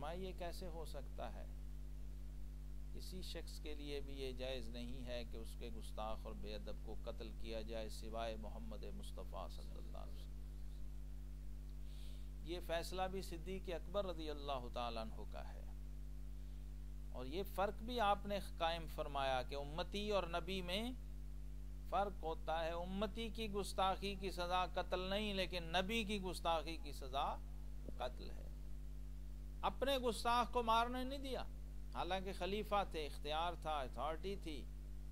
فرمایا یہ کیسے ہو سکتا ہے؟ کسی شخص کے لیے بھی یہ جائز نہیں ہے کہ اس کے گستاخ اور بے ادب کو قتل کیا جائے سوائے محمد مصطفیٰ صلی اللہ علیہ وسلم۔ یہ فیصلہ بھی صدیق اکبر رضی اللہ تعالیٰ عنہ کا ہے، اور یہ فرق بھی آپ نے قائم فرمایا کہ امتی اور نبی میں فرق ہوتا ہے۔ امتی کی گستاخی کی سزا قتل نہیں، لیکن نبی کی گستاخی کی سزا قتل ہے۔ اپنے گستاخ کو مارنے نہیں دیا، حالانکہ خلیفہ تھے، اختیار تھا، اتھارٹی تھی،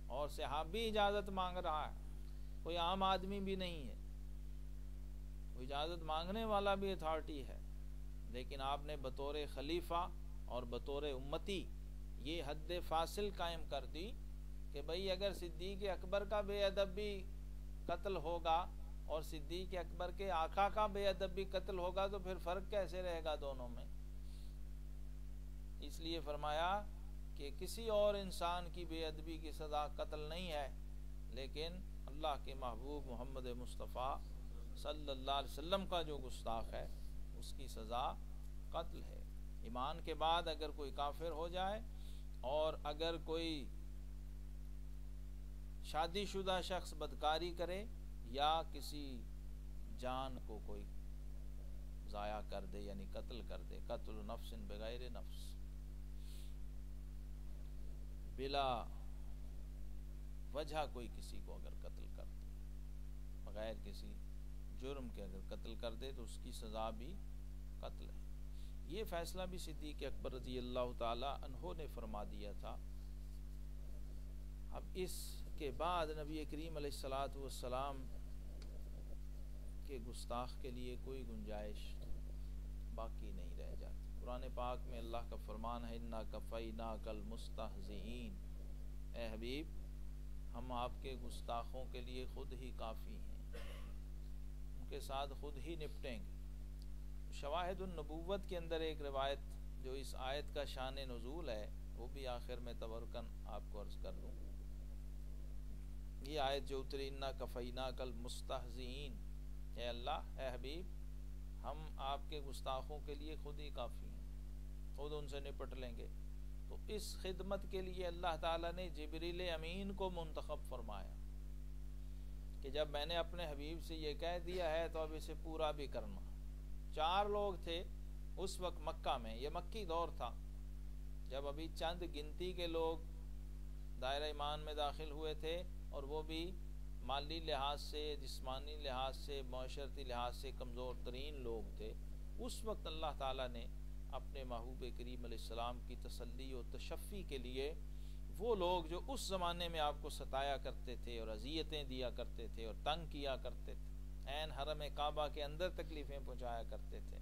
اور صحابی اجازت مانگ رہا ہے، کوئی عام آدمی بھی نہیں ہے، کوئی اجازت مانگنے والا بھی اتھارٹی ہے، لیکن آپ نے بطور خلیفہ اور بطور امتی یہ حد فاصل قائم کر دی کہ بھئی اگر صدیق اکبر کا بے ادب بھی قتل ہوگا اور صدیق اکبر کے آقا کا بے ادب بھی قتل ہوگا تو پھر فرق کیسے رہے گا دونوں میں؟ اس لیے فرمایا کہ کسی اور انسان کی بے ادبی کی سزا قتل نہیں ہے، لیکن اللہ کے محبوب محمد مصطفیٰ صلی اللہ علیہ وسلم کا جو گستاخ ہے اس کی سزا قتل ہے۔ ایمان کے بعد اگر کوئی کافر ہو جائے اور اگر کوئی شادی شدہ شخص بدکاری کرے یا کسی جان کو کوئی ضائع کر دے یعنی قتل کر دے، قتل نفس بغیر نفس، بلا وجہ کوئی کسی کو اگر قتل کر دے، بغیر کسی جرم کے اگر قتل کر دے تو اس کی سزا بھی قتل ہے۔ یہ فیصلہ بھی صدیق اکبر رضی اللہ تعالی عنہ نے فرما دیا تھا۔ اب اس کے بعد نبی کریم علیہ الصلوۃ والسلام کے گستاخ کے لیے کوئی گنجائش باقی نہیں رہ جاتی۔ قرآن پاک میں اللہ کا فرمان ہے اِنَّا كَفَيْنَاكَ الْمُسْتَهْزِئِينَ، اے حبیب ہم آپ کے گستاخوں کے لیے خود ہی کافی ہیں، ان کے ساتھ خود ہی نپٹیں گے۔ شواہد النبوت کے اندر ایک روایت جو اس آیت کا شان نزول ہے وہ بھی آخر میں تبرکن آپ کو عرض کر دوں۔ یہ آیت جو اتری اِنَّا كَفَيْنَاكَ الْمُسْتَهْزِئِينَ، اے اللہ اے حبیب ہم آپ کے گستاخوں کے لیے خود ہی کافی ہیں، خود ان سے نپٹ لیں گے۔ تو اس خدمت کے لیے اللہ تعالیٰ نے جبریل امین کو منتخب فرمایا کہ جب میں نے اپنے حبیب سے یہ کہہ دیا ہے تو اب اسے پورا بھی کرنا۔ 4 لوگ تھے اس وقت مکہ میں، یہ مکی دور تھا جب ابھی چند گنتی کے لوگ دائرہ ایمان میں داخل ہوئے تھے، اور وہ بھی مالی لحاظ سے، جسمانی لحاظ سے، معاشرتی لحاظ سے کمزور ترین لوگ تھے۔ اس وقت اللہ تعالیٰ نے اپنے محبوب کریم علیہ السلام کی تسلی و تشفی کے لیے وہ لوگ جو اس زمانے میں آپ کو ستایا کرتے تھے اور اذیتیں دیا کرتے تھے اور تنگ کیا کرتے تھے، عین حرم کعبہ کے اندر تکلیفیں پہنچایا کرتے تھے،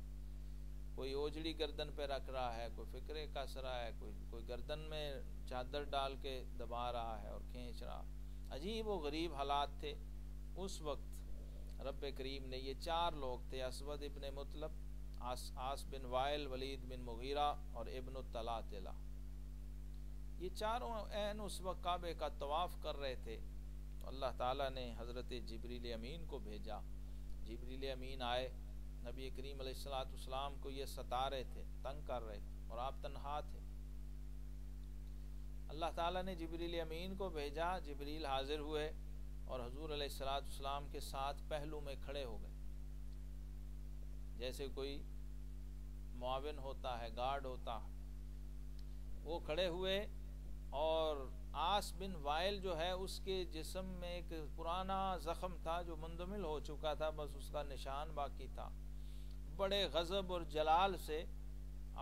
کوئی اوجڑی گردن پہ رکھ رہا ہے، کوئی فکرے کس رہا ہے، کوئی گردن میں چادر ڈال کے دبا رہا ہے اور کھینچ رہا، عجیب و غریب حالات تھے۔ اس وقت رب کریم نے یہ 4 لوگ تھے، اسود ابن مطلب، عاص بن وائل، ولید بن مغیرہ اور ابن الطلاطلہ، یہ چاروں عین اس وقت کعبے کا طواف کر رہے تھے۔ تو اللہ تعالیٰ نے حضرت جبریل امین کو بھیجا۔ جبریل امین آئے، نبی کریم علیہ الصلوۃ والسلام کو یہ ستا رہے تھے، تنگ کر رہے تھے، اور آپ تنہا تھے۔ اللہ تعالیٰ نے جبریل امین کو بھیجا، جبریل حاضر ہوئے اور حضور علیہ الصلوۃ والسلام کے ساتھ پہلو میں کھڑے ہو گئے، جیسے کوئی معاون ہوتا ہے، گارڈ ہوتا ہے، وہ کھڑے ہوئے، اور عاص بن وائل جو ہے اس کے جسم میں ایک پرانا زخم تھا جو مندمل ہو چکا تھا، بس اس کا نشان باقی تھا۔ بڑے غضب اور جلال سے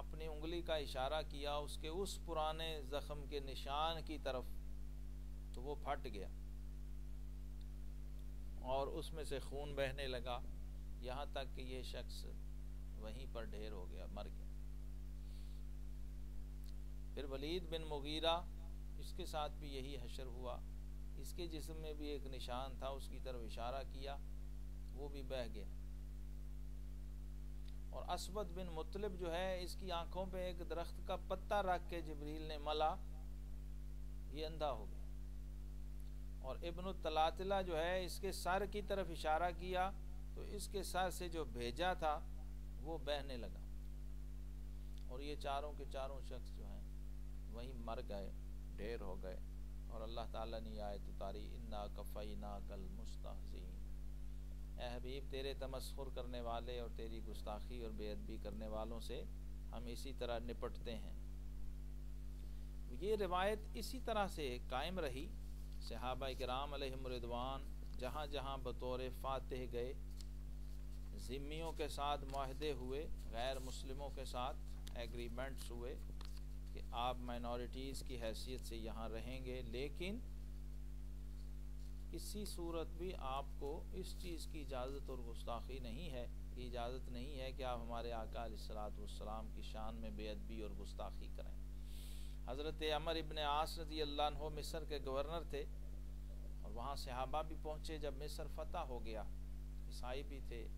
اپنی انگلی کا اشارہ کیا اس کے اس پرانے زخم کے نشان کی طرف، تو وہ پھٹ گیا اور اس میں سے خون بہنے لگا، یہاں تک کہ یہ شخص وہیں پر ڈھیر ہو گیا، مر گیا۔ پھر ولید بن مغیرہ، اس کے ساتھ بھی یہی حشر ہوا، اس کے جسم میں بھی ایک نشان تھا، اس کی طرف اشارہ کیا، وہ بھی بہہ گیا۔ اور اسود بن مطلب جو ہے، اس کی آنکھوں پہ ایک درخت کا پتا رکھ کے جبریل نے ملا، یہ اندھا ہو گیا۔ اور ابن الطلاطلہ جو ہے، اس کے سر کی طرف اشارہ کیا تو اس کے سر سے جو بھیجا تھا وہ بہنے لگا، اور اور یہ چاروں کے چاروں شخص جو ہیں وہیں مر گئے، ڈھیر ہو گئے، اور اللہ تعالیٰ نے آیت اتاری انا کفیناک المستہزئین، اے حبیب تیرے تمسخر کرنے والے اور تیری گستاخی اور بے ادبی کرنے والوں سے ہم اسی طرح نپٹتے ہیں۔ یہ روایت اسی طرح سے قائم رہی، صحابہ کرام علیہم رضوان جہاں جہاں بطور فاتح گئے، ذمیوں کے ساتھ معاہدے ہوئے، غیر مسلموں کے ساتھ ایگریمنٹس ہوئے کہ آپ مائنورٹیز کی حیثیت سے یہاں رہیں گے، لیکن کسی صورت بھی آپ کو اس چیز کی اجازت اور گستاخی نہیں ہے، یہ اجازت نہیں ہے کہ آپ ہمارے آقا علیہ الصلوۃ والسلام کی شان میں بے ادبی اور گستاخی کریں۔ حضرت عمر ابن عاص رضی اللہ عنہ مصر کے گورنر تھے، اور وہاں صحابہ بھی پہنچے جب مصر فتح ہو گیا، عیسائی بھی تھے،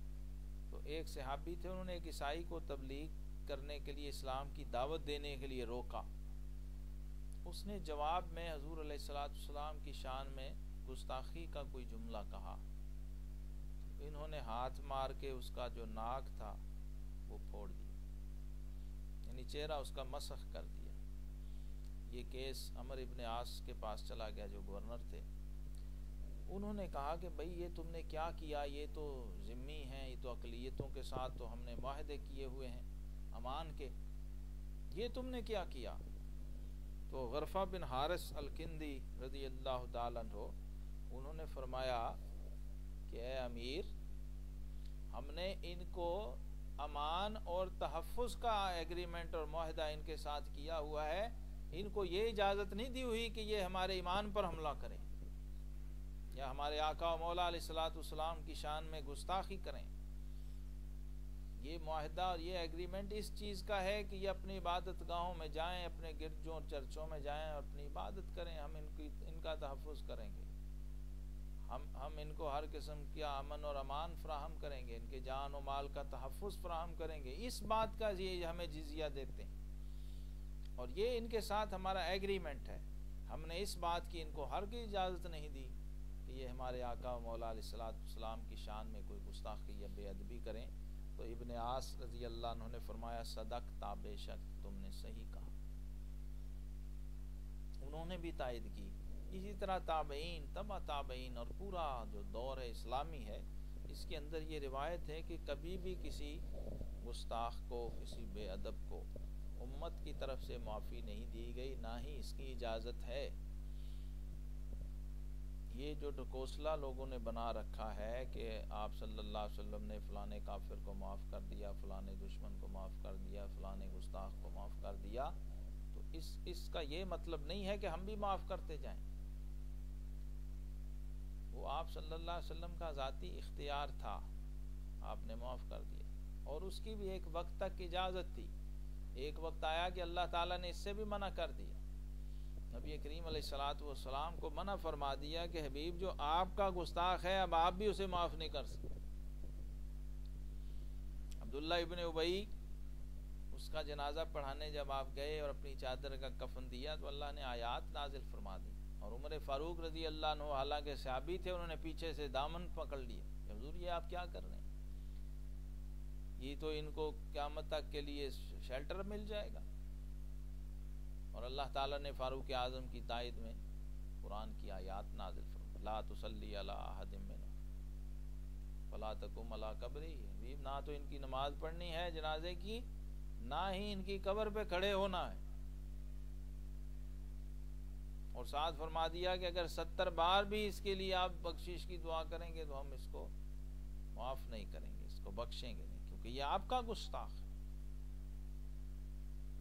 تو ایک صحابی تھے، انہوں نے ایک عیسائی کو تبلیغ کرنے کے لیے، اسلام کی دعوت دینے کے لیے روکا۔ اس نے جواب میں حضور علیہ الصلوۃ والسلام کی شان میں گستاخی کا کوئی جملہ کہا، انہوں نے ہاتھ مار کے اس کا جو ناک تھا وہ پھوڑ دیا، یعنی چہرہ اس کا مسخ کر دیا۔ یہ کیس عمر ابن عاص کے پاس چلا گیا جو گورنر تھے، انہوں نے کہا کہ بھئی یہ تم نے کیا کیا، یہ تو ذمی ہیں، یہ تو اقلیتوں کے ساتھ تو ہم نے معاہدے کیے ہوئے ہیں امان کے، یہ تم نے کیا کیا؟ تو غرفہ بن حارث الکندی رضی اللہ تعالیٰ عنہ انہوں نے فرمایا کہ اے امیر، ہم نے ان کو امان اور تحفظ کا ایگریمنٹ اور معاہدہ ان کے ساتھ کیا ہوا ہے، ان کو یہ اجازت نہیں دی ہوئی کہ یہ ہمارے ایمان پر حملہ کریں یا ہمارے آقا و مولا علیہ الصلوۃ والسلام کی شان میں گستاخی کریں۔ یہ معاہدہ اور یہ ایگریمنٹ اس چیز کا ہے کہ یہ اپنی عبادت گاہوں میں جائیں، اپنے گرجوں اور چرچوں میں جائیں اور اپنی عبادت کریں، ہم ان کا تحفظ کریں گے، ہم ان کو ہر قسم کا امن اور امان فراہم کریں گے، ان کے جان و مال کا تحفظ فراہم کریں گے، اس بات کا یہ ہمیں جزیہ دیتے ہیں، اور یہ ان کے ساتھ ہمارا ایگریمنٹ ہے، ہم نے اس بات کی ان کو ہرگز اجازت نہیں دی کہ یہ ہمارے آقا و مولا علیہ الصلوۃ والسلام کی شان میں کوئی گستاخی یا بے ادبی کریں۔ تو ابن عاص رضی اللہ عنہ نے فرمایا صدقت، بے شک تم نے صحیح کہا، انہوں نے بھی تائید کی۔ اسی طرح تابعین، تبع تابعین اور پورا جو دور اسلامی ہے اس کے اندر یہ روایت ہے کہ کبھی بھی کسی گستاخ کو، کسی بے ادب کو امت کی طرف سے معافی نہیں دی گئی، نہ ہی اس کی اجازت ہے۔ یہ جو ڈھکوسلا لوگوں نے بنا رکھا ہے کہ آپ صلی اللہ علیہ وسلم نے فلانے کافر کو معاف کر دیا، فلانے دشمن کو معاف کر دیا، فلانے گستاخ کو معاف کر دیا، تو اس کا یہ مطلب نہیں ہے کہ ہم بھی معاف کرتے جائیں، وہ آپ صلی اللہ علیہ وسلم کا ذاتی اختیار تھا، آپ نے معاف کر دیا، اور اس کی بھی ایک وقت تک اجازت تھی، ایک وقت آیا کہ اللہ تعالیٰ نے اس سے بھی منع کر دیا، نبی کریم علیہ الصلوۃ والسلام کو منع فرما دیا کہ حبیب جو آپ کا گستاخ ہے اب آپ بھی اسے معاف نہیں کر سکتے۔ عبداللہ ابن ابی، اس کا جنازہ پڑھانے جب آپ گئے اور اپنی چادر کا کفن دیا تو اللہ نے آیات نازل فرما دی، اور عمر فاروق رضی اللہ عنہ حالانکہ صحابی تھے، انہوں نے پیچھے سے دامن پکڑ لیا کہ حضور یہ آپ کیا کر رہے ہیں، یہ تو ان کو قیامت تک کے لیے شیلٹر مل جائے گا۔ اور اللہ تعالیٰ نے فاروق اعظم کی تائید میں قرآن کی آیات نازل فرمائی، لا تصلی علی احد منہم فلا تقم علی قبرہ، حبیب نہ تو ان کی نماز پڑھنی ہے جنازے کی، نہ ہی ان کی قبر پہ کھڑے ہونا ہے، اور ساتھ فرما دیا کہ اگر 70 بار بھی اس کے لیے آپ بخشش کی دعا کریں گے تو ہم اس کو معاف نہیں کریں گے، اس کو بخشیں گے نہیں، کیونکہ یہ آپ کا گستاخ ہے۔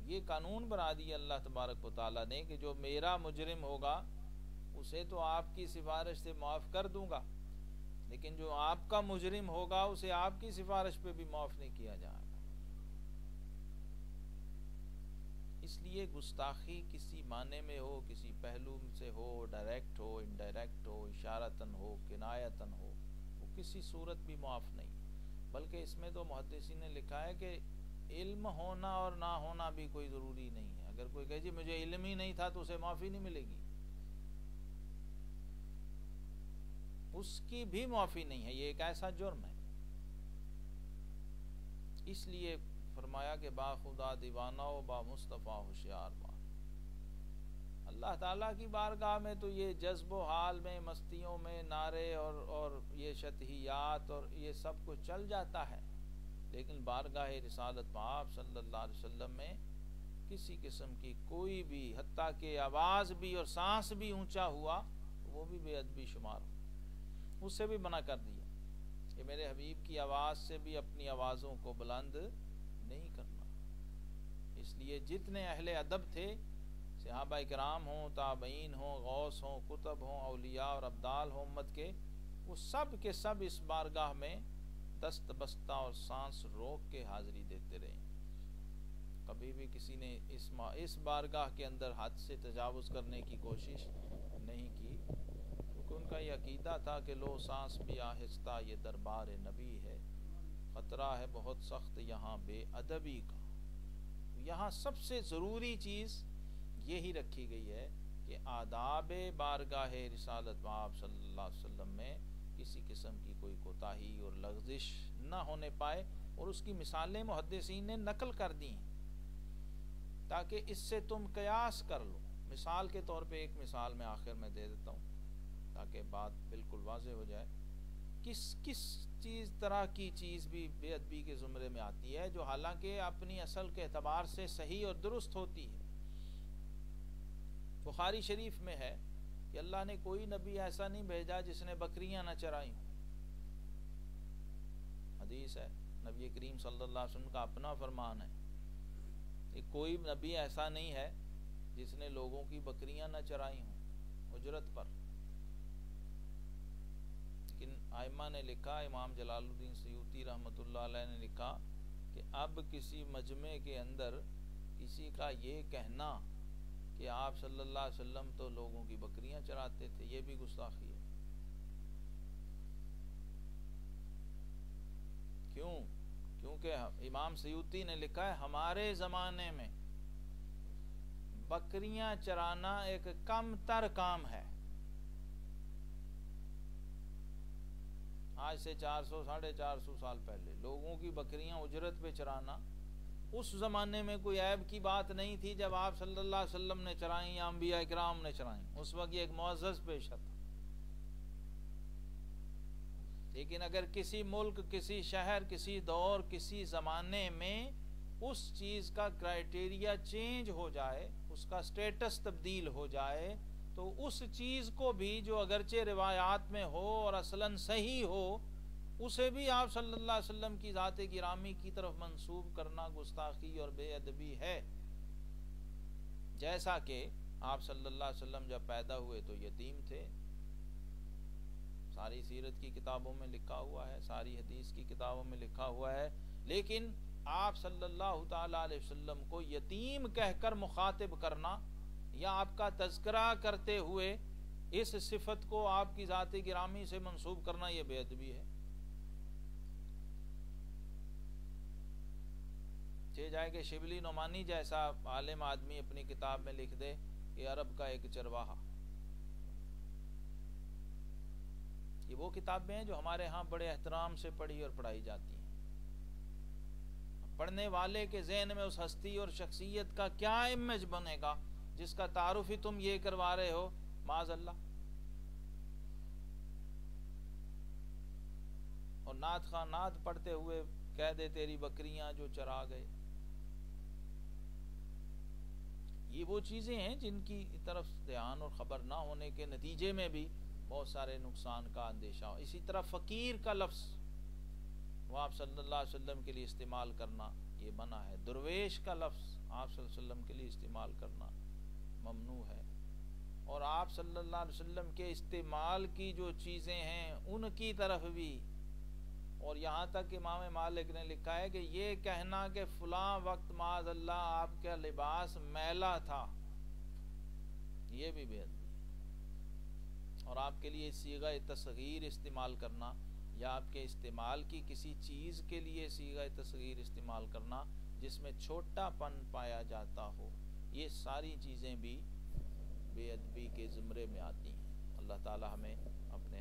یہ قانون بنا دیا اللہ تبارک و تعالیٰ نے کہ جو میرا مجرم ہوگا اسے تو آپ کی سفارش سے معاف کر دوں گا، لیکن جو آپ کا مجرم ہوگا اسے آپ کی سفارش پہ بھی معاف نہیں کیا جائے گا۔ اس لیے گستاخی کسی معنی میں ہو، کسی پہلو سے ہو، ڈائریکٹ ہو، انڈائریکٹ ہو، اشارتاً ہو، کنایتاً ہو، وہ کسی صورت بھی معاف نہیں، بلکہ اس میں تو محدثین نے لکھا ہے کہ علم ہونا اور نہ ہونا بھی کوئی ضروری نہیں ہے، اگر کوئی کہے جی مجھے علم ہی نہیں تھا تو اسے معافی نہیں ملے گی، اس کی بھی معافی نہیں ہے، یہ ایک ایسا جرم ہے۔ اس لیے فرمایا کہ با خدا دیوانہ و با مصطفیٰ ہوشیار با۔ اللہ تعالیٰ کی بارگاہ میں تو یہ جذب و حال میں، مستیوں میں نعرے اور یہ شتہیات اور یہ سب کچھ چل جاتا ہے، لیکن بارگاہ رسالت پاک صلی اللہ علیہ وسلم میں کسی قسم کی کوئی بھی، حتیٰ کہ آواز بھی اور سانس بھی اونچا ہوا وہ بھی بے ادبی شمار ہو، اس سے بھی منع کر دیا کہ میرے حبیب کی آواز سے بھی اپنی آوازوں کو بلند نہیں کرنا۔ اس لیے جتنے اہل ادب تھے، صحابہ کرام ہوں، تابعین ہوں، غوث ہوں، کتب ہوں، اولیاء اور ابدال ہوں امت کے، وہ سب کے سب اس بارگاہ میں دست بستہ اور سانس روک کے حاضری دیتے رہے۔ کبھی بھی کسی نے اس بارگاہ کے اندر حد سے تجاوز کرنے کی کوشش نہیں کی، کیونکہ ان کا یہ عقیدہ تھا کہ لو سانس بھی آہستہ یہ دربار نبی ہے، خطرہ ہے بہت سخت یہاں بے ادبی کا۔ یہاں سب سے ضروری چیز یہی رکھی گئی ہے کہ آداب بارگاہ رسالت آپ صلی اللہ علیہ وسلم میں کسی قسم کی کوئی کوتاہی اور لغزش نہ ہونے پائے، اور اس کی مثالیں محدثین نے نقل کر دی ہیں تاکہ اس سے تم قیاس کر لو۔ مثال کے طور پہ ایک مثال میں آخر میں دے دیتا ہوں تاکہ بات بالکل واضح ہو جائے۔ کس طرح کی چیز بھی بے ادبی کے زمرے میں آتی ہے جو حالانکہ اپنی اصل کے اعتبار سے صحیح اور درست ہوتی ہے۔ بخاری شریف میں ہے کہ اللہ نے کوئی نبی ایسا نہیں بھیجا جس نے بکریاں نہ چرائی ہوں۔ حدیث ہے، نبی کریم صلی اللہ علیہ وسلم کا اپنا فرمان ہے کہ کوئی نبی ایسا نہیں ہے جس نے لوگوں کی بکریاں نہ چرائی ہوں اجرت پر۔ لیکن ائمہ نے لکھا، امام جلال الدین سیوطی رحمۃ اللہ علیہ نے لکھا کہ اب کسی مجمع کے اندر کسی کا یہ کہنا کہ آپ صلی اللہ علیہ وسلم تو لوگوں کی بکریاں چراتے تھے، یہ بھی گستاخی ہے۔ کیونکہ امام سیوطی نے لکھا ہے ہمارے زمانے میں بکریاں چرانا ایک کم تر کام ہے۔ آج سے 400-450 سال پہلے لوگوں کی بکریاں اجرت پہ چرانا اس زمانے میں کوئی عیب کی بات نہیں تھی۔ جب آپ صلی اللہ علیہ وسلم نے چرائیں یا انبیاء اکرام نے چرائیں، اس وقت یہ ایک معزز پیشہ تھا۔ لیکن اگر کسی ملک، کسی شہر، کسی دور، کسی زمانے میں اس چیز کا کرائیٹیریا چینج ہو جائے، اس کا سٹیٹس تبدیل ہو جائے، تو اس چیز کو بھی جو اگرچہ روایات میں ہو اور اصلاً صحیح ہو، اسے بھی آپ صلی اللہ علیہ وسلم کی ذات گرامی کی طرف منسوب کرنا گستاخی اور بے ادبی ہے۔ جیسا کہ آپ صلی اللہ علیہ وسلم جب پیدا ہوئے تو یتیم تھے، ساری سیرت کی کتابوں میں لکھا ہوا ہے، ساری حدیث کی کتابوں میں لکھا ہوا ہے، لیکن آپ صلی اللہ تعالی علیہ وسلم کو یتیم کہہ کر مخاطب کرنا یا آپ کا تذکرہ کرتے ہوئے اس صفت کو آپ کی ذات گرامی سے منسوب کرنا، یہ بے ادبی ہے۔ چہ جائے کہ شبلی نعمانی جیسا عالم آدمی اپنی کتاب میں لکھ دے کہ عرب کا ایک چرواہا۔ یہ وہ کتابیں ہیں جو ہمارے ہاں بڑے احترام سے پڑھی اور پڑھائی جاتی ہیں۔ پڑھنے والے کے ذہن میں اس ہستی اور شخصیت کا کیا امیج بنے گا جس کا تعارف ہی تم یہ کروا رہے ہو، معاذ اللہ۔ اور نعت خواہ نعت پڑھتے ہوئے کہہ دے تیری بکریاں جو چرا گئے۔ یہ وہ چیزیں ہیں جن کی طرف دھیان اور خبر نہ ہونے کے نتیجے میں بھی بہت سارے نقصان کا اندیشہ ہو۔ اسی طرح فقیر کا لفظ وہ آپ صلی اللہ علیہ وسلم کے لیے استعمال کرنا یہ منع ہے۔ درویش کا لفظ آپ صلی اللہ علیہ وسلم کے لیے استعمال کرنا ممنوع ہے۔ اور آپ صلی اللہ علیہ وسلم کے استعمال کی جو چیزیں ہیں ان کی طرف بھی، اور یہاں تک امام مالک نے لکھا ہے کہ یہ کہنا کہ فلاں وقت معاذ اللہ آپ کا لباس میلا تھا، یہ بھی بے ادبی ہے۔ اور آپ کے لیے صیغہ تصغیر استعمال کرنا یا آپ کے استعمال کی کسی چیز کے لیے صیغہ تصغیر استعمال کرنا جس میں چھوٹا پن پایا جاتا ہو، یہ ساری چیزیں بھی بے ادبی کے زمرے میں آتی ہیں۔ اللہ تعالی ہمیں اپنے